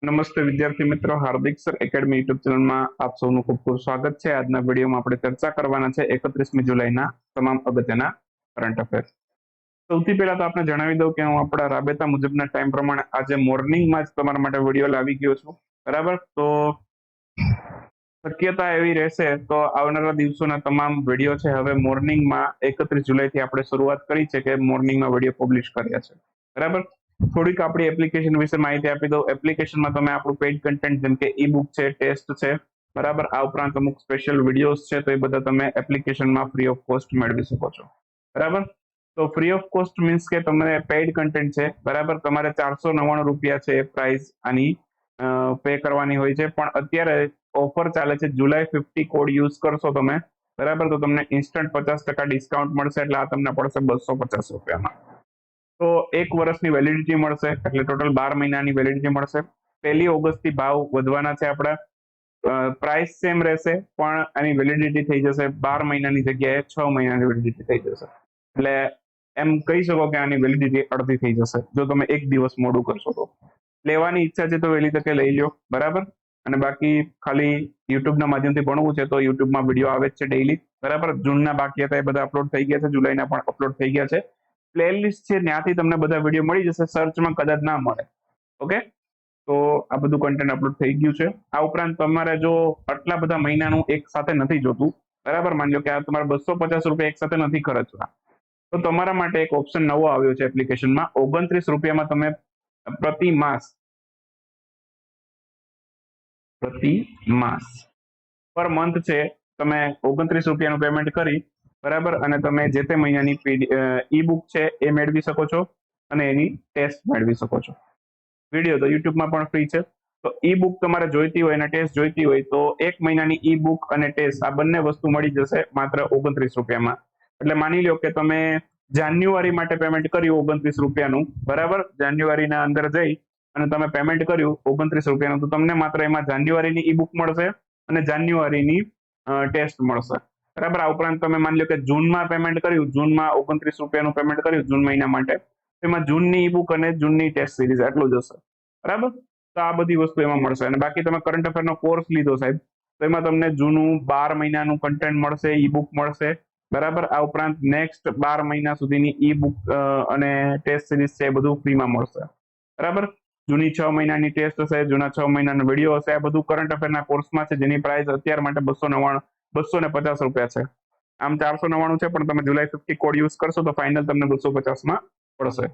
નમસ્તે વિદ્યાર્થી મિત્રો, હાર્દિક સર એકેડમી યુટ્યુબ ચેનલમાં આપ સૌનું ખૂબ ખૂબ સ્વાગત છે। આજના વિડીયોમાં આપણે ચર્ચા કરવાના છે 31મી જુલાઈના તમામ અગત્યના કરંટ અફેર્સ। સૌથી પહેલા તો આપને જણાવી દઉં કે હું આપણા રાબેતા મુજબના ટાઈમ પ્રમાણે આજે મોર્નિંગમાં જ તમારા માટે વિડીયો લાવી ગયો છું, બરાબર। તો શક્યતા એવી રહેશે તો આવનારા દિવસોના તમામ વિડીયો છે હવે મોર્નિંગમાં 31 જુલાઈથી આપણે શરૂઆત કરી છે કે મોર્નિંગમાં વિડીયો પબ્લિશ કર્યા છે, બરાબર। થોડીક આપણી એપ્લિકેશન વિશે માહિતી આપી દઉં। એપ્લિકેશનમાં તમે આપણું પેઇડ કન્ટેન્ટ જેમ કે ઈ બુક છે, ટેસ્ટ છે, બરાબર, આ ઉપરાંત અમુક સ્પેશિયલ વિડીયોઝ છે, તો એ બધા તમે એપ્લિકેશનમાં ફ્રી ઓફ કોસ્ટ મેળવી શકો છો, બરાબર। તો ફ્રી ઓફ કોસ્ટ મીન્સ કે તમને પેઇડ કન્ટેન્ટ છે, બરાબર, તમારે 499 રૂપિયા છે એ પ્રાઇસ આની પે કરવાની હોય છે, પણ અત્યારે ઓફર ચાલે છે જુલાઈ 50 કોડ યુઝ કરશો તમે, બરાબર, તો તમને ઇન્સ્ટન્ટ 50% ડિસ્કાઉન્ટ મળશે, એટલે આ તમને પડશે 250 રૂપિયામાં। તો 1 વર્ષની વેલિડિટી મળશે, એટલે ટોટલ 12 મહિનાની વેલિડિટી મળશે। 1 ઓગસ્ટથી ભાવ વધવાના છે આપણા, પ્રાઇસ સેમ રહેશે પણ આની વેલિડિટી થઈ જશે 12 મહિનાની જગ્યાએ 6 મહિનાની વેલિડિટી થઈ જશે, એટલે એમ કહી શકો કે આની વેલિડિટી અડધી થઈ જશે જો તમે 1 દિવસ મોડું કરશો તો। લેવાની ઈચ્છા છે તો વહેલી તકે લઈ લો, બરાબર। અને બાકી ખાલી યુટ્યુબના માધ્યમથી ભણવું છે તો યુટ્યુબમાં વિડીયો આવે જ છે ડેઈલી, બરાબર। જૂનના બાકી હતા એ બધા અપલોડ થઈ ગયા છે, જુલાઈના પણ અપલોડ થઈ ગયા છે। પ્લેલિસ્ટ છે ત્યાંથી તમને બધા વિડીયો મળી જશે, સર્ચમાં કદાચ ના મળે, ઓકે। તો આ બધું કન્ટેન્ટ અપલોડ થઈ ગયું છે। આ ઉપરાંત તમારે જો આટલા બધા મહિનાનું એક સાથે નથી જોતું, બરાબર, માની લો કે આ તમારે 250 રૂપિયા એક સાથે નથી ખર્ચવા, તો તમારા માટે એક ઓપ્શન નવો આવ્યો છે એપ્લિકેશનમાં। 29 રૂપિયામાં તમે પ્રતિ માસ પર મંથ છે, તમે 29 રૂપિયાનું પેમેન્ટ કરી, બરાબર, અને તમે જે તે મહિનાની ઈ બુક છે એ મેળવી શકો છો અને એની ટેસ્ટ મેળવી શકો છો। વિડીયો તો યુટ્યુબમાં પણ ફ્રી છે। તો ઈ બુક તમારે જોઈતી હોય અને ટેસ્ટ જોઈતી હોય તો 1 મહિનાની ઈ બુક અને ટેસ્ટ આ બંને વસ્તુ મળી જશે માત્ર 29 રૂપિયામાં। એટલે માની લો કે તમે જાન્યુઆરી માટે પેમેન્ટ કર્યું 29 રૂપિયાનું, બરાબર, જાન્યુઆરીના અંદર જઈ અને તમે પેમેન્ટ કર્યું 29 રૂપિયાનું, તો તમને માત્ર એમાં જાન્યુઆરીની ઈ બુક મળશે અને જાન્યુઆરીની ટેસ્ટ મળશે, બરાબર। આ ઉપરાંત તમે માની લો કે જૂનમાં પેમેન્ટ કર્યું, જૂનમાં 29 રૂપિયાનું પેમેન્ટ કર્યું જૂન મહિના માટે, એમાં જૂનની ઈ બુક અને જૂનની ટેસ્ટ સિરીઝ આટલું જ હશે, બરાબર। તો આ બધી વસ્તુ એમાં મળશે। અને બાકી તમે કરંટ અફેરનો કોર્સ લીધો સાહેબ, તો એમાં તમને જૂનું 12 મહિનાનું કન્ટેન્ટ મળશે, ઈ બુક મળશે, બરાબર। આ ઉપરાંત નેક્સ્ટ 12 મહિના સુધીની ઈ બુક અને ટેસ્ટ સિરીઝ છે એ બધું ફ્રીમાં મળશે, બરાબર। જૂની 6 મહિનાની ટેસ્ટ હશે, જૂના 6 મહિનાનો વિડીયો હશે, આ બધું કરંટ અફેરના કોર્સમાં છે, જેની પ્રાઇસ અત્યાર માટે 250 રૂપિયા છે। આમ 499 છે, પણ તમે જુલાઈ 50 કોડ યુઝ કરશો તો ફાઇનલ તમને 250માં પડશે।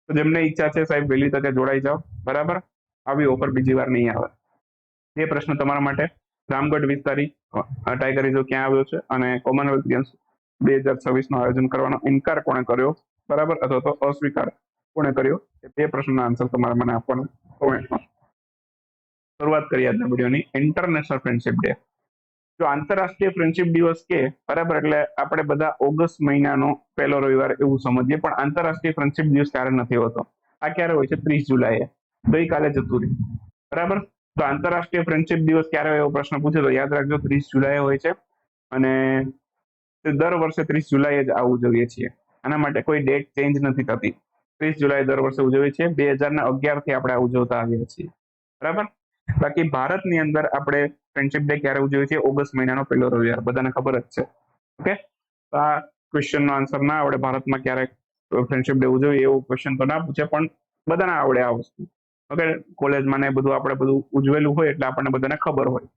તો જેમને ઈચ્છા છે સાહેબ વહેલી તકે જોડાઈ જાઓ, બરાબર, આવી ઓફર બીજી વાર નહીં આવે। એ પ્રશ્ન તમારા માટે, રામગઢ વિસ્તારી ટાઈગર રિઝર્વ ક્યાં આવ્યો છે અને કોમનવેલ્થ ગેમ્સ 2026નું આયોજન કરવાનો ઇનકાર કોણે કર્યો, બરાબર, અથવા તો અસ્વીકાર કોણે કર્યો, એ 2 પ્રશ્નોના આન્સર તમારે મને આપવાના કોમેન્ટમાં। શરૂઆત કરીએ આજના વિડીયોની। ઇન્ટરનેશનલ ફ્રેન્ડશિપ ડે, જો આંતરરાષ્ટ્રીય ફ્રેન્ડશિપ દિવસ કે, બરાબર, એટલે આપણે બધા ઓગસ્ટ મહિનાનો પહેલો રવિવાર એવું સમજીએ, પણ આંતરરાષ્ટ્રીય ફ્રેન્ડશિપ દિવસ ક્યારે નથી હોતો, આ ક્યારે હોય છે? 30 જુલાઈએ, ગઈકાલે જતું રહ્યું, બરાબર। તો આંતરરાષ્ટ્રીય ફ્રેન્ડશિપ દિવસ ક્યારે હોય એવો પ્રશ્ન પૂછે તો યાદ રાખજો 30 જુલાઈએ હોય છે, અને દર વર્ષે 30 જુલાઈએ જ આ ઉજવીએ છીએ, આના માટે કોઈ ડેટ ચેન્જ નથી થતી, 30 જુલાઈ દર વર્ષે ઉજવીએ છીએ, 2011થી આપણે આ ઉજવતા આવ્યા છીએ, બરાબર। બાકી ભારતની અંદર આપણે ફ્રેન્ડશિપ ડે ક્યારે ઉજવીએ છીએ? ઓગસ્ટ મહિનાનો પહેલો રવિવાર, બધાને ખબર જ છે, ઓકે। તો આ ક્વેશ્ચનનો આન્સર ના આવડે ભારતમાં ક્યારે ફ્રેન્ડશિપ ડે ઉજવીએ એવો ક્વેશ્ચન તો ના પૂછે, પણ બધાને આવડે આ વસ્તુ, ઓકે। કોલેજમાં ને બધું આપણે બધું ઉજવેલું હોય એટલે આપણને બધાને ખબર હોય,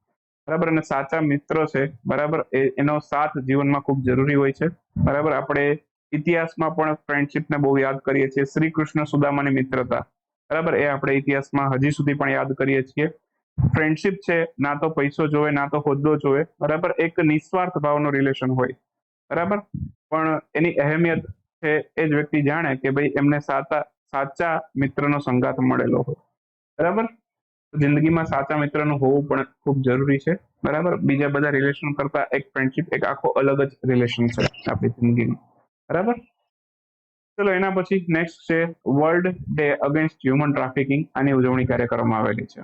બરાબર। અને સાચા મિત્ર છે, બરાબર, એનો સાથ જીવનમાં ખૂબ જરૂરી હોય છે, બરાબર। આપણે ઇતિહાસમાં પણ ફ્રેન્ડશિપને બહુ યાદ કરીએ છીએ। શ્રી કૃષ્ણ સુદામાની મિત્રતા, બરાબર, એ આપણે ઇતિહાસમાં હજી સુધી પણ યાદ કરીએ છીએ। ફ્રેન્ડશિપ છે ના તો પૈસો જોવે ના તો હોદ્દો જોવે, બરાબર, એક નિસ્વાર્થ ભાવનો રિલેશન હોય, બરાબર, પણ એની અહેમિયત છે એ જ વ્યક્તિ જાણે કે ભાઈ એમને સાચા મિત્રનો સંગાથ મળેલો હોય, બરાબર। જિંદગીમાં સાચા મિત્રનું હોવું પણ ખૂબ જરૂરી છે, બરાબર। બીજા બધા રિલેશન કરતા એક ફ્રેન્ડશિપ એક આખો અલગ જ રિલેશન છે આપણી જિંદગીનું, બરાબર। ચલો એના પછી નેક્સ્ટ છે world day against human trafficking, આની ઉજવણી ક્યારે કરવામાં આવેલી છે?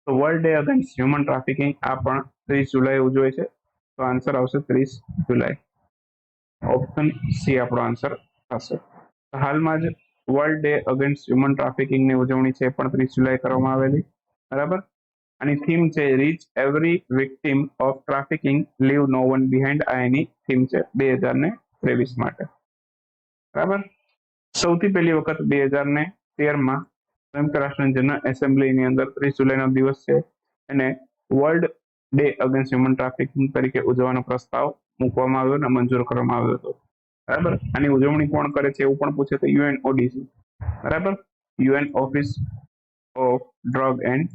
તો world day against human trafficking આ પણ 30 જુલાઈ ઉજવે છે, તો આન્સર આવશે 30 જુલાઈ, ઓપ્શન સી આપણો આન્સર થશે। હાલમાં જ વર્લ્ડ ડે અગેન્સ્ટ હ્યુમન ટ્રાફિકિંગની ઉજવણી છે પણ 30 જુલાઈ કરવામાં આવેલી, બરાબર. આની થીમ છે reach every victim of trafficking leave no one behind. આ એની થીમ છે 2023 માટે. બરાબર. સૌથી પહેલી વખત 2013માં સંયુક્ત રાષ્ટ્રની જનરલ એસેમ્બલીની અંદર 30 જુલાઈનો દિવસ છે એને world day against human trafficking તરીકે ઉજવવાનો પ્રસ્તાવ મૂકવામાં આવ્યો અને મંજૂર કરવામાં આવ્યો હતો. બરાબર. આની ઉજવણી કોણ કરે છે એવું પણ પૂછે તો યુએનઓડીસી. બરાબર. UN office of drug and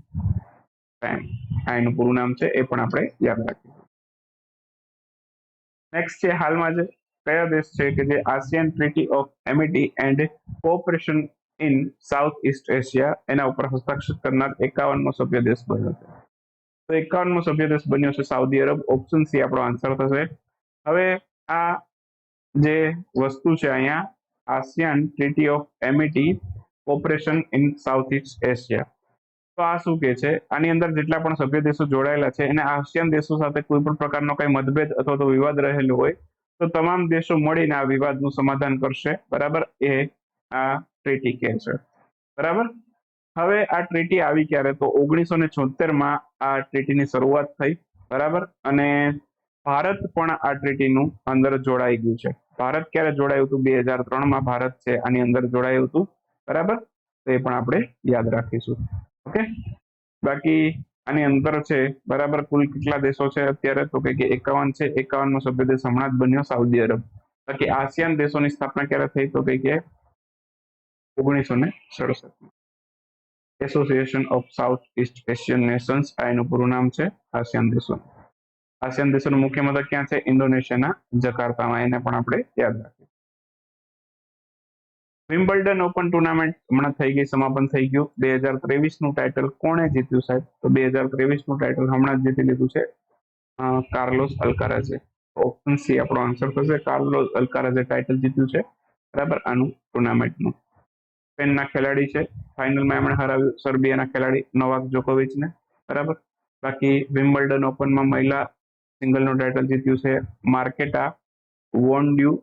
crime, આ એનું પૂરું નામ છે, એ પણ આપણે યાદ રાખીએ. નેક્સ્ટ છે હાલમાં જે કયા દેશ છે કે જે ASEAN treaty of amity and cooperation in South East Asia એના ઉપર હસ્તાક્ષર કરનાર 51મો સભ્ય દેશ બન્યો છે. તો 51મો સભ્ય દેશ બન્યો છે સાઉદી અરબ. ઓપ્શન સી આપણો આન્સર થશે. હવે આ જે વસ્તુ છે અહીંયા ASEAN treaty of amity cooperation in South East Asia, તો આ શું કે છે, આની અંદર જેટલા પણ સભ્ય દેશો જોડાયેલા છે એને આસિયાન દેશો સાથે કોઈ પણ પ્રકારનો કઈ મતભેદ અથવા તો વિવાદ રહેલો હોય તો તમામ દેશો મળીને આ વિવાદનું સમાધાન કરશે. બરાબર. એ આ ટ્રીટી કહે છે. બરાબર. હવે આ ટ્રીટી આવી ક્યારે, તો 1976માં આ ટ્રીટીની શરૂઆત થઈ. બરાબર. અને ભારત પણ આ ટ્રીટીનું અંદર જોડાઈ ગયું છે. ભારત ક્યારે જોડાયું હતું? 2003માં ભારત છે આની અંદર જોડાયું હતું. બરાબર. તો એ પણ આપણે યાદ રાખીશું. ઓકે. બાકી આની અંદર છે બરાબર કુલ કેટલા દેશો છે અત્યારે, તો કે 51 છે. 51મો સભ્ય દેશ હમણાં જ બન્યો સાઉદી અરબ. બાકી આસિયાન દેશોની સ્થાપના ક્યારે થઈ, તો કે 1967. Association of south east Asian Nations, આ એનું પૂરું નામ છે આસિયાન દેશો. આસિયાન દેશોનું મુખ્ય મથક ક્યાં છે? ઇન્ડોનેશિયાના જકાર્તામાં. એને પણ આપણે યાદ રાખીએ. વિમ્બલ્ડન ઓપન ટુર્નામેન્ટ હમણાં થઈ ગઈ, સમાપન થઈ ગયું. 2023નું ટાઇટલ કોણે જીત્યું સાહેબ? તો 2023નું ટાઇટલ હમણાં જ જીતી લીધું છે કાર્લોસ અલ્કારાઝે. ઓપ્શન સી આપણો આન્સર થશે. કાર્લોસ અલ્કારાઝે ટાઇટલ જીત્યું છે. બરાબર. આનું ટુર્નામેન્ટનું. સ્પેનના ખેલાડી છે. ફાઇનલમાં એમણે હરાવ્યું સર્બિયાના ખેલાડી નોવાક જોકોવિચને. બરાબર. બાકી વિમ્બલ્ડન ઓપનમાં મહિલા સિંગલનું ટાઇટલ જીત્યું છે માર્કેટા વોન્ડ્યુ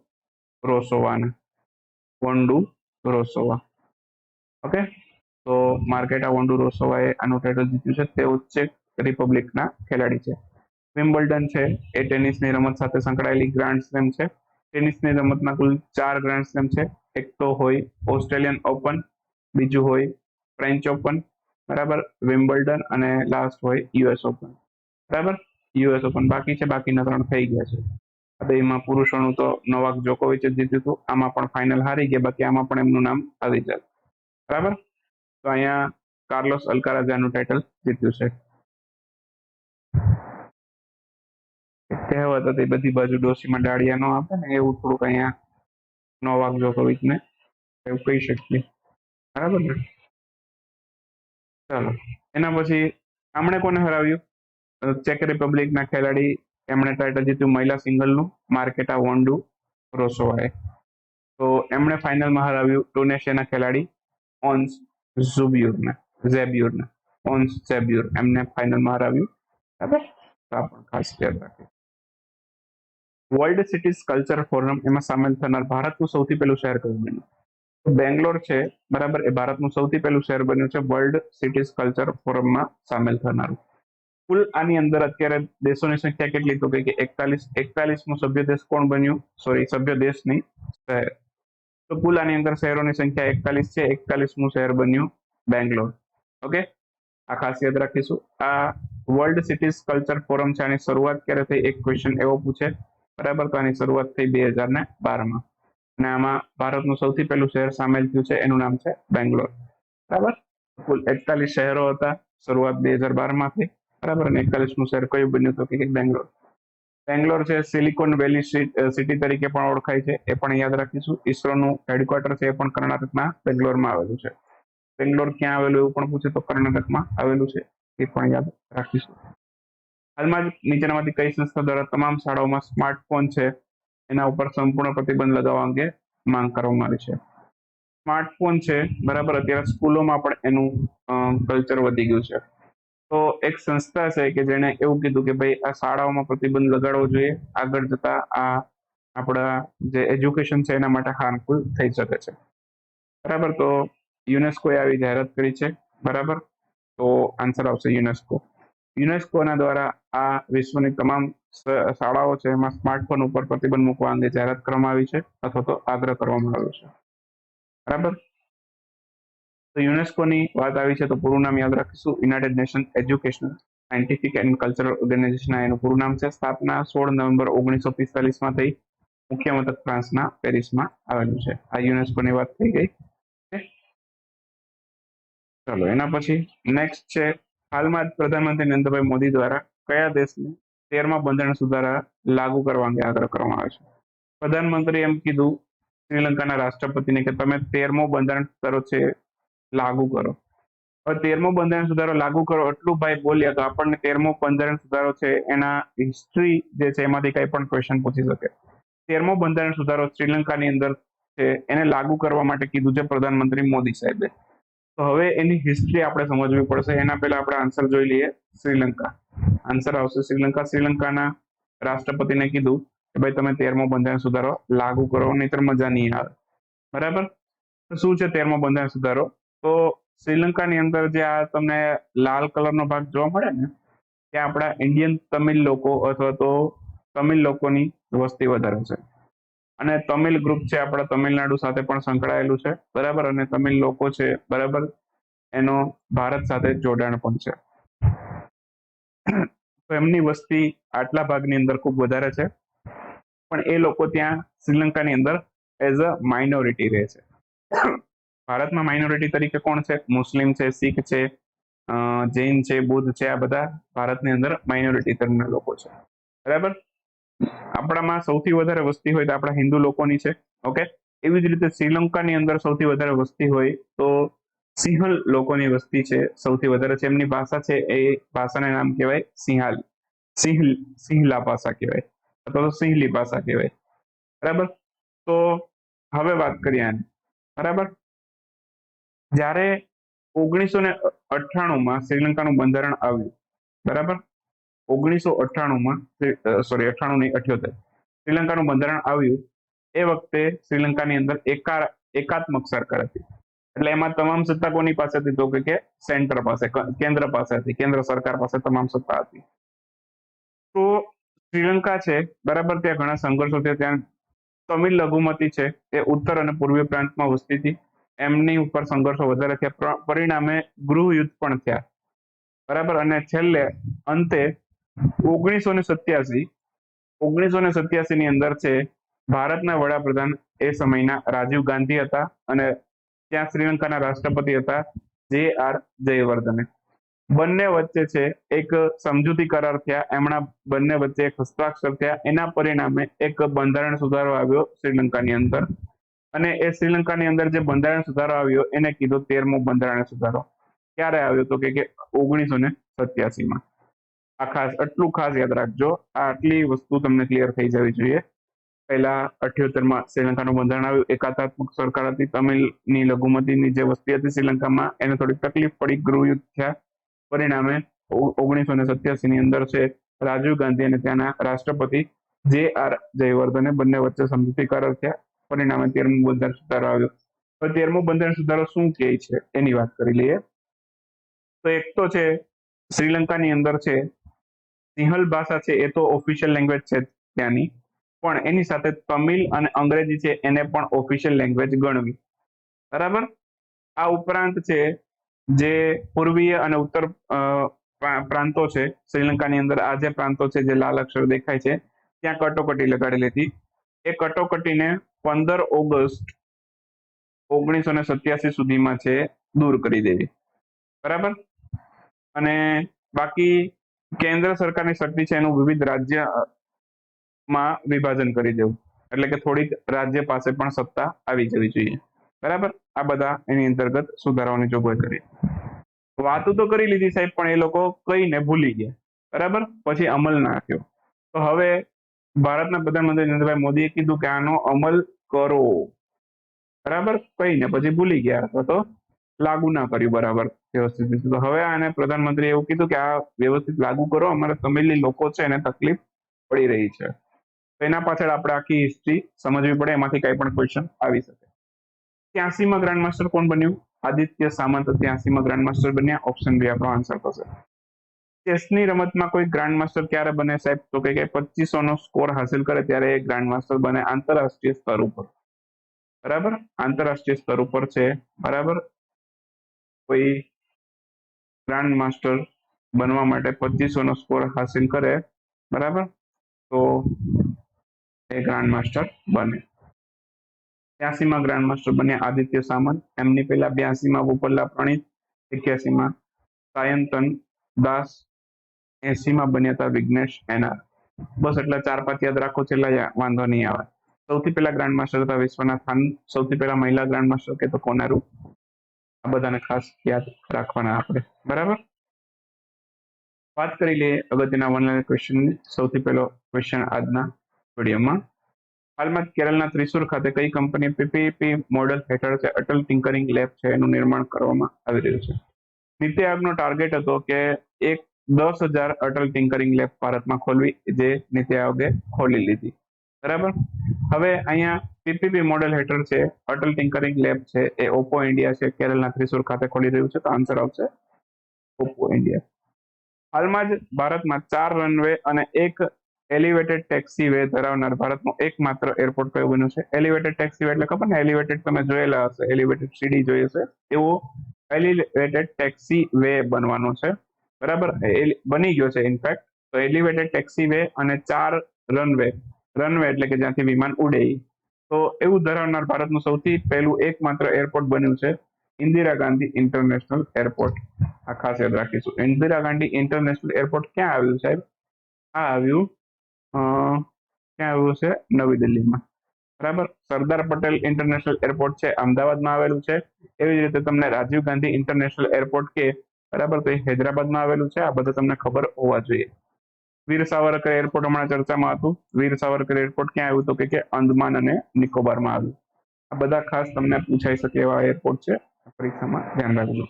રોસોવાને. વોન્ડુ રોસોવા. ઓકે. તો માર્કેટા વોન્ડુ રોસોવાએ આનું ટાઇટલ જીત્યું છે. તેઓ ચેક રિપબ્લિકના ખેલાડી છે. વિમ્બલ્ડન છે એ ટેનિસની રમત સાથે સંકળાયેલી ગ્રાન્ડ સ્લેમ છે. ટેનિસની રમતના કુલ 4 ગ્રાન્ડ સ્લેમ છે. એક તો હોય ઓસ્ટ્રેલિયન ઓપન, બીજું હોય ફ્રેન્ચ ઓપન, બરાબર, વિમ્બલ્ડન, અને લાસ્ટ હોય યુએસ ઓપન. બરાબર. યુએસ ઓપન બાકી છે, બાકીના 3 થઈ ગયા છે. એમાં પુરુષોનું તો નોવાક જોકોવિચ જ જીત્યું હતું. આમાં પણ ફાઇનલ હારી ગયા, બાકી આમાં પણ એમનું નામ આવી જાય. બરાબર. તો અહીંયા કાર્લોસ અલ્કારાઝાનું ટાઇટલ જીત્યું છે. કહેવત હતી બધી બાજુ ડોસીમાં ડાળિયા નો આપે ને, એવું થોડુંક અહીંયા નોવાક જોકોવિચને એવું કહી શકીએ. બરાબર ને. ચાલો, એના પછી આમણે કોને હરાવ્યું? ચેક રિપબ્લિકના ખેલાડી, એમણે ટાઇટલ જીત્યું મહિલા સિંગલનું, માર્કેટા વોન્ડુ રોસોવાએ. તો એમણે ફાઇનલમાં હરાવ્યું ટુનેશિયાના ખેલાડી ઓન્સ ઝેબ્યુરને. ઓન્સ ઝેબ્યુર એમને ફાઇનલમાં હરાવ્યું. બરાબર. આ પણ ખાસ યાદ રાખીએ. વર્લ્ડ સિટીઝ કલ્ચર ફોરમ એમાં સામેલ થનાર ભારતનું સૌથી પહેલું શહેર કયું બન્યું? બેંગ્લોર છે. બરાબર. એ ભારતનું સૌથી પહેલું શહેર બન્યું છે વર્લ્ડ સિટીઝ કલ્ચર ફોરમમાં સામેલ થનારું. કુલ આની અંદર અત્યારે દેશોની સંખ્યા કેટલી, તો કે 41મો સભ્ય દેશ કોણ બન્યું? સોરી, સભ્ય દેશ નહીં, શહેર. તો કુલ આની અંદર શહેરોની સંખ્યા 41 છે. 41મું શહેર બન્યું બેંગ્લોર. ઓકે. આ ખાસ યાદ રાખીશું. આ વર્લ્ડ સિટીઝ કલ્ચર ફોરમ છે, આની શરૂઆત ક્યારે થઈ? એક ક્વેશ્ચન એવો પૂછે. બરાબર. તો આની શરૂઆત થઈ 2012માં, અને આમાં ભારતનું સૌથી પહેલું શહેર સામેલ થયું છે, એનું નામ છે બેંગ્લોર. બરાબર. કુલ 41 શહેરો હતા, શરૂઆત 2012માં થઈ. બરાબર. અને 41મું શહેર કયું બન્યું? તો કે બેંગ્લોર. બેંગ્લોર છે સિલિકોન વેલી સિટી તરીકે પણ ઓળખાય છે, એ પણ યાદ રાખીશું. ઈસરોનું હેડક્વાર્ટર છે એ પણ કર્ણાટકના બેંગ્લોરમાં આવેલું છે. બેંગ્લોર ક્યાં આવેલું એવું પણ પૂછે તો કર્ણાટકમાં આવેલું છે, એ પણ યાદ રાખીશું. હાલમાં જ નીચેનામાંથી કઈ સંસ્થા દ્વારા તમામ શાળાઓમાં સ્માર્ટફોન છે એના ઉપર સંપૂર્ણ પ્રતિબંધ લગાવવા અંગે માંગ કરવામાં આવી છે? સ્માર્ટફોન છે. બરાબર. અત્યારે સ્કૂલોમાં પણ એનું કલ્ચર વધી ગયું છે. તો એક સંસ્થા છે કે જેણે એવું કીધું કે ભાઈ આ શાળાઓમાં પ્રતિબંધ લગાડવો જોઈએ, આગળ જતા આ આપણા જે એજ્યુકેશન છે એના માટે હાર્મફુલ થઈ શકે છે. બરાબર. તો યુનેસ્કોએ આવી જાહેરાત કરી છે. બરાબર. તો આન્સર આવશે યુનેસ્કો. યુનેસ્કોના દ્વારા આ વિશ્વની તમામ શાળાઓ છે એમાં સ્માર્ટફોન ઉપર પ્રતિબંધ મૂકવા અંગે જાહેરાત કરવામાં આવી છે અથવા તો આગ્રહ કરવામાં આવ્યો છે. બરાબર. તો યુનેસ્કોની વાત આવી છે તો પૂરું નામ યાદ રાખીશું. United nation educational scientific and cultural organization એનું પૂરું નામ છે. સ્થાપના 16 નવેમ્બર 1945 થઈ. મુખ્ય મથક ફ્રાન્સના પેરિસમાં આવેલું છે. આ યુનેસ્કોની વાત થઈ ગઈ. ચલો એના પછી નેક્સ્ટ છે, હાલમાં જ પ્રધાનમંત્રી નરેન્દ્રભાઈ મોદી દ્વારા કયા દેશને 13મા બંધારણ સુધારા લાગુ કરવા અંગે આગ્રહ કરવામાં આવે છે? પ્રધાનમંત્રી એમ કીધું શ્રીલંકાના રાષ્ટ્રપતિને કે તમે 13મો બંધારણ સુધારો છે લાગુ કરો. હવે 13મો બંધારણ સુધારો લાગુ કરો એટલું ભાઈ બોલ્યા તો આપણને 13મો બંધારણ સુધારો છે એના હિસ્ટ્રી જે છે એમાંથી કઈ પણ ક્વેશ્ચન પૂછી શકે. 13મો બંધારણ સુધારો શ્રીલંકાની અંદર છે એને લાગુ કરવા માટે કીધું છે પ્રધાનમંત્રી મોદી સાહેબે. તો હવે એની હિસ્ટ્રી આપણે સમજવી પડશે. એના પહેલા આપણે આન્સર જોઈ લઈએ. શ્રીલંકા. આન્સર આવશે શ્રીલંકા. શ્રીલંકાના રાષ્ટ્રપતિને કીધું કે ભાઈ તમે 13મો બંધારણ સુધારો લાગુ કરો, નહીતર મજા નહીં આવે. બરાબર. શું છે 13મો બંધારણ સુધારો? તો શ્રીલંકાની અંદર જે આ તમને લાલ કલરનો ભાગ જોવા મળે ને ત્યાં આપણા ઇન્ડિયન તમિલ લોકો અથવા તો તમિલ લોકોની વસ્તી વધારે છે. અને તમિલ ગ્રુપ છે આપણા તમિલનાડુ સાથે પણ સંકળાયેલું છે. બરાબર. અને તમિલ લોકો છે બરાબર એનો ભારત સાથે જોડાણ પણ છે. તો એમની વસ્તી આટલા ભાગની અંદર ખૂબ વધારે છે, પણ એ લોકો ત્યાં શ્રીલંકાની અંદર એઝ અ માઇનોરિટી રહે છે. ભારતમાં માઇનોરિટી તરીકે કોણ છે? મુસ્લિમ છે, શીખ છે, જૈન છે, બુદ્ધ છે. આ બધા ભારતની અંદર માઇનોરિટી તરીકેના લોકો છે. બરાબર. આપણામાં સૌથી વધારે વસ્તી હોય તો આપણા હિન્દુ લોકોની છે. ઓકે. એવી જ રીતે શ્રીલંકાની અંદર સૌથી વધારે વસ્તી હોય તો સિંહલ લોકોની વસ્તી છે સૌથી વધારે છે. એમની ભાષા છે એ ભાષાને નામ કહેવાય સિંહલા ભાષા કહેવાય અથવા તો સિંહલી ભાષા કહેવાય. બરાબર. તો હવે વાત કરીએ આની. બરાબર. જ્યારે 1998માં શ્રીલંકાનું બંધારણ આવ્યું. બરાબર. 1998માં 98 નહીં 78 શ્રીલંકાનું બંધારણ આવ્યું. એ વખતે શ્રીલંકાની અંદર એકાત્મક સરકાર હતી. એટલે એમાં તમામ સત્તા કોની પાસે હતી? તો કે સેન્ટર પાસે, કેન્દ્ર પાસે હતી. કેન્દ્ર સરકાર પાસે તમામ સત્તા હતી. તો શ્રીલંકા છે બરાબર, ત્યાં ઘણા સંઘર્ષો થયા. ત્યાં તમિલ લઘુમતી છે એ ઉત્તર અને પૂર્વીય પ્રાંતમાં વસતી હતી. એમની ઉપર સંઘર્ષો વધારે થયા. પરિણામે ગૃહ યુદ્ધ પણ થયા. બરાબર. અને છેલ્લે અંતે 1987 ની અંદર છે ભારતના વડાપ્રધાન એ સમયના રાજીવ ગાંધી હતા અને ત્યાં શ્રીલંકાના રાષ્ટ્રપતિ હતા JR જયવર્ધને. બંને વચ્ચે છે એક સમજૂતી કરાર થયા. એમના બંને વચ્ચે એક હસ્તાક્ષર થયા. એના પરિણામે એક બંધારણ સુધારો આવ્યો શ્રીલંકાની અંદર. અને એ શ્રીલંકાની અંદર જે બંધારણ સુધારો આવ્યો એને કીધો 13મો બંધારણ સુધારો. ક્યારે આવ્યો? તો કે 1987માં. આ ખાસ આટલું ખાસ યાદ રાખજો. આટલી વસ્તુ તમને ક્લિયર થઈ જવી જોઈએ. પહેલા 78માં શ્રીલંકાનું બંધારણ આવ્યું. એકાત્મક સરકાર હતી. તમિલની લઘુમતીની જે વસ્તી હતી શ્રીલંકામાં એને થોડીક તકલીફ પડી. ગૃહયુદ્ધ થયા. પરિણામે 1987 ની અંદર છે રાજીવ ગાંધી અને ત્યાંના રાષ્ટ્રપતિ JR જયવર્ધને બંને વચ્ચે સમજૂતી કરાર થયા. પરિણામે 13મો બંધારણ સુધારો આવ્યો. તો 13મો બંધારણ સુધારો શું કહે છે એની વાત કરી લઈએ. તો એક તો છે શ્રીલંકાની અંદર છે સિંહલ ભાષા છે એ તો ઓફિશિયલ લેંગ્વેજ છે ત્યાંની, પણ એની સાથે તમિલ અને અંગ્રેજી છે એને પણ ઓફિશિયલ લેંગ્વેજ ગણવી. બરાબર. આ ઉપરાંત છે જે પૂર્વીય અને ઉત્તર પ્રાંતો છે શ્રીલંકાની અંદર, આ જે પ્રાંતો છે જે લાલ અક્ષર દેખાય છે ત્યાં કટોકટી લગાડેલી હતી. એ કટોકટીને 15 ઓગસ્ટ 1987 સુધીમાં છે દૂર કરી દેવી. બરાબર. અને બાકી કેન્દ્ર સરકારની શક્તિ છે એનું વિવિધ રાજ્યમાં વિભાજન કરી દેવું. એટલે કે થોડીક રાજ્ય પાસે પણ સત્તા આવી જવી જોઈએ. બરાબર. આ બધા એની અંતર્ગત સુધારાઓની જોગવાઈ કરી. વાતો તો કરી લીધી સાહેબ, પણ એ લોકો કહીને ભૂલી ગયા. બરાબર. પછી અમલ ના થયો. તો હવે ભારતના પ્રધાનમંત્રી નરેન્દ્રભાઈ મોદીએ કીધું કે આનો અમલ કરો. બરાબર. કહીને પછી ભૂલી ગયા અથવા તો લાગુ ના કર્યું બરાબર વ્યવસ્થિત રીતે. તો હવે આને પ્રધાનમંત્રીએ એવું કીધું કે આ વ્યવસ્થિત લાગુ કરો, અમારા તમિલની લોકો છે એને તકલીફ પડી રહી છે. તો એના પાછળ આપણે આખી હિસ્ટ્રી સમજવી પડે. એમાંથી કઈ પણ ક્વેશ્ચન આવી શકે. 83માં ગ્રાન્ડ માસ્ટર કોણ બન્યું? આદિત્ય સામંત 83માં ગ્રાન્ડ માસ્ટર બન્યા. ઓપ્શન બી આપણો આન્સર થશે. ચેસની રમતમાં કોઈ ગ્રાન્ડ માસ્ટર ક્યારે બને સાહેબ? તો કે 2500 નો સ્કોર હાસિલ કરે ત્યારે એ ગ્રાન્ડ માસ્ટર બને આંતરરાષ્ટ્રીય સ્તર ઉપર. બરાબર, આંતરરાષ્ટ્રીય સ્તર ઉપર છે. બરાબર, કોઈ ગ્રાન્ડ માસ્ટર બનવા માટે 2500 નો સ્કોર હાસિલ કરે, બરાબર, તો એ ગ્રાન્ડ માસ્ટર બને. 83માં ગ્રાન્ડ માસ્ટર બન્યા આદિત્ય સામંત. એમની પહેલા 82માં ગોપાલા પ્રણીત, 81માં સાયંતન દાસ, 80માં બન્યા હતા વિઘ્નેશ એનઆર. બસ એટલા 4-5 યાદ રાખો, છેલ્લા વાંધો નહીં આવે. સૌથી પહેલા ગ્રાન્ડ માસ્ટર હતા વિશ્વનાથ આનંદ. સૌથી પહેલા મહિલા ગ્રાન્ડ માસ્ટર કે તો કોનેરુ. આ બધાને ખાસ યાદ રાખવાના આપણે. બરાબર, વાત કરી લઈએ અગત્યના વન ક્વેશ્ચનની. સૌથી પહેલો ક્વેશ્ચન આજના વિડીયોમાં. હાલમાં કેરળના ત્રિશુર ખાતે કઈ કંપની પીપીપી મોડેલ હેઠળ છે અટલ ટિંકરિંગ લેબ છે એનું નિર્માણ કરવામાં આવી રહ્યું છે? નીતિ આયોગનો ટાર્ગેટ હતો કે 10,000 અટલ ટિંકરિંગ લેબ ભારતમાં ખોલવી, જે નીતિ આયોગે ખોલી લીધી. બરાબર, હવે અહીંયા પીપીપી મોડેલ હેઠળ છે અટલ ટિંકરિંગ લેબ છે એ ઓપ્પો ઇન્ડિયા છે કેરળના ત્રિશુર ખાતે ખોલી રહ્યું છે. તો આન્સર આવશે ઓપ્પો ઇન્ડિયા. હાલમાં જ ભારતમાં 4 રનવે અને 1 એલિવેટેડ ટેક્સી વે ધરાવનાર ભારતનો એકમાત્ર એરપોર્ટ કયો બન્યો છે? એલિવેટેડ ટેક્સી વે એટલે ખબર ને, એલિવેટેડ તમે જોયેલા હશે, એલિવેટેડ સીડી જોઈ હશે, એવો એલિવેટેડ ટેક્સી વે બનવાનો છે. બરાબર, બની ગયો છે ઇનફેક્ટ. તો એલિવેટેડ ટેક્સી વે અને 4 રનવે, રનવે એટલે કે જ્યાંથી વિમાન ઉડે, તો એવું ધરાવનાર ભારતનું સૌથી પહેલું એકમાત્ર એરપોર્ટ બન્યું છે ઇન્દિરા ગાંધી ઇન્ટરનેશનલ એરપોર્ટ. આ ખાસ યાદ રાખીશું. ઇન્દિરા ગાંધી ઇન્ટરનેશનલ એરપોર્ટ ક્યાં આવ્યું સાહેબ? આ આવ્યું ક્યાં આવ્યું છે? નવી દિલ્હીમાં. બરાબર, સરદાર પટેલ ઇન્ટરનેશનલ એરપોર્ટ છે અમદાવાદમાં આવેલું છે. એવી જ રીતે તમને રાજીવ ગાંધી ઇન્ટરનેશનલ એરપોર્ટ કે, બરાબર, તો એ હૈદરાબાદમાં આવેલું છે. આ બધું તમને ખબર હોવા જોઈએ. વીર સાવરકર એરપોર્ટ હમણાં ચર્ચામાં હતું. વીર સાવરકર એરપોર્ટ ક્યાં આવ્યું? તો કે અંદમાન અને નિકોબારમાં આવ્યું. આ બધા ખાસ તમને પૂછાઈ શકે એવા એરપોર્ટ છે, પરીક્ષામાં ધ્યાન રાખજો.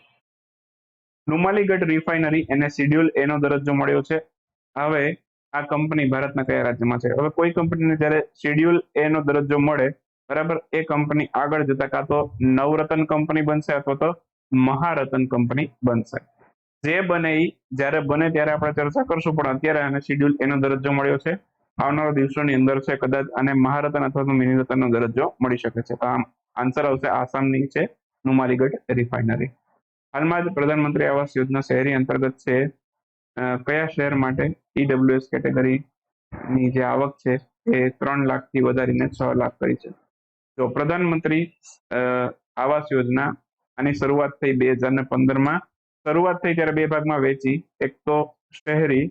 નુમાલીગઢ રિફાઇનરી એને શેડ્યુલ એ નો દરજ્જો મળ્યો છે. હવે આ કંપની ભારતના કયા રાજ્યમાં છે? હવે કોઈ કંપનીને જ્યારે શેડ્યુલ એ નો દરજ્જો મળે, બરાબર, એ કંપની આગળ જતા કાં તો નવરત્ન કંપની બનશે અથવા તો મહારત્ન કંપની બનશે. જે બને એ જ્યારે બને ત્યારે આપણે ચર્ચા કરશું, પણ અત્યારે આને શેડ્યુલ એનો દરજ્જો મળ્યો છે. આવનારા દિવસોની અંદર છે કદાચ આને મહારત્ન અથવા તો મિનિરત્નનો દરજ્જો મળી શકે છે. તો આમ આન્સર આવશે આસામની છે નુમાલીગઢ રિફાઇનરી. હાલમાં જ પ્રધાનમંત્રી આવાસ યોજના શહેરી અંતર્ગત છે કયા શહેર માટે ઈડબ્લ્યુએસ કેટેગરીની જે આવક છે એ 3 લાખથી વધારીને 6 લાખ કરી છે? તો પ્રધાનમંત્રી આવાસ યોજના આની શરૂઆત થઈ 2015માં. શરૂઆત થઈ ત્યારે 2 ભાગમાં વેચી, એક તો શહેરી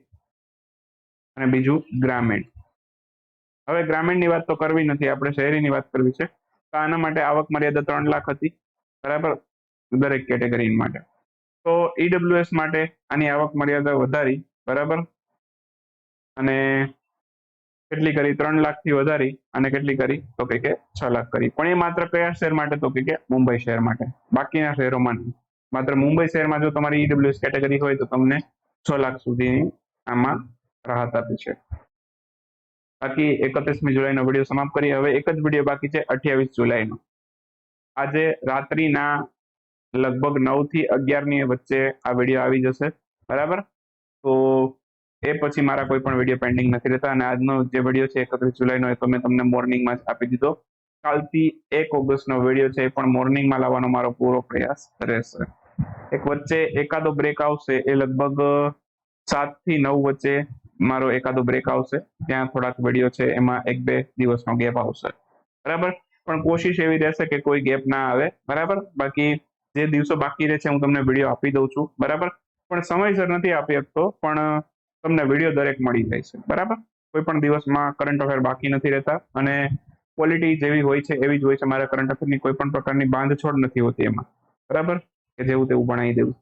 અને બીજું ગ્રામીણ. હવે ગ્રામીણની વાત તો કરવી નથી, આપણે શહેરીની વાત કરવી છે. તો આના માટે આવક મર્યાદા 3 લાખ હતી, બરાબર, દરેક કેટેગરી માટે. તો ઈડબ્લ્યુએસ માટે આની આવક મર્યાદા વધારી, બરાબર, અને કેટલી કરી? 3 લાખથી વધારી અને કેટલી કરી? તો કે 6 લાખ કરી. પણ એ માત્ર કયા શહેર માટે? તો કે મુંબઈ શહેર માટે. બાકીના શહેરોમાં નહીં. માત્ર મુંબઈ શહેરમાં જો તમારી ઈડબ્લ્યુએસ કેટેગરી હોય તો તમને 6 લાખ સુધી આમાં રાહત આપી છે. બાકી 31મી જુલાઈનો વિડીયો સમાપ્ત કરી. હવે એક જ વિડીયો બાકી છે 28 જુલાઈનો. આજે રાત્રિના લગભગ 9 થી 11ની વચ્ચે આ વિડીયો આવી જશે, બરાબર. તો એ પછી મારા કોઈ પણ વિડીયો પેન્ડિંગ નથી રહેતા. અને આજનો જે વિડીયો છે 31 જુલાઈનો એ તો મેં તમને મોર્નિંગમાં જ આપી દીધો. કાલથી 1 ઓગસ્ટનો વિડીયો છે એ પણ મોર્નિંગમાં લાવવાનો મારો પૂરો પ્રયાસ રહેશે. એક વચ્ચે એકાદો બ્રેક આવશે, એ લગભગ 7 થી 9 વચ્ચે મારો એકાદો બ્રેક આવશે. ત્યાં થોડાક વિડીયો છે એમાં 1-2 દિવસનો ગેપ આવશે, બરાબર. પણ કોશિશ એવી રહેશે કે કોઈ ગેપ ના આવે, બરાબર. બાકી જે દિવસો બાકી રહે છે હું તમને વિડીયો આપી દઉં છું, બરાબર. પણ સમયસર નથી આપી શકતો, પણ તમને વિડીયો દરેક મળી જાય છે, બરાબર. કોઈ પણ દિવસમાં કરંટ અફેર બાકી નથી રહેતા અને ક્વોલિટી જેવી હોય છે એવી જ હોય છે. મારા કરંટ અફેરની કોઈ પણ પ્રકારની બાંધછોડ નથી હોતી એમાં, બરાબર, કે જેવું તેવું ભણાવી દેવું.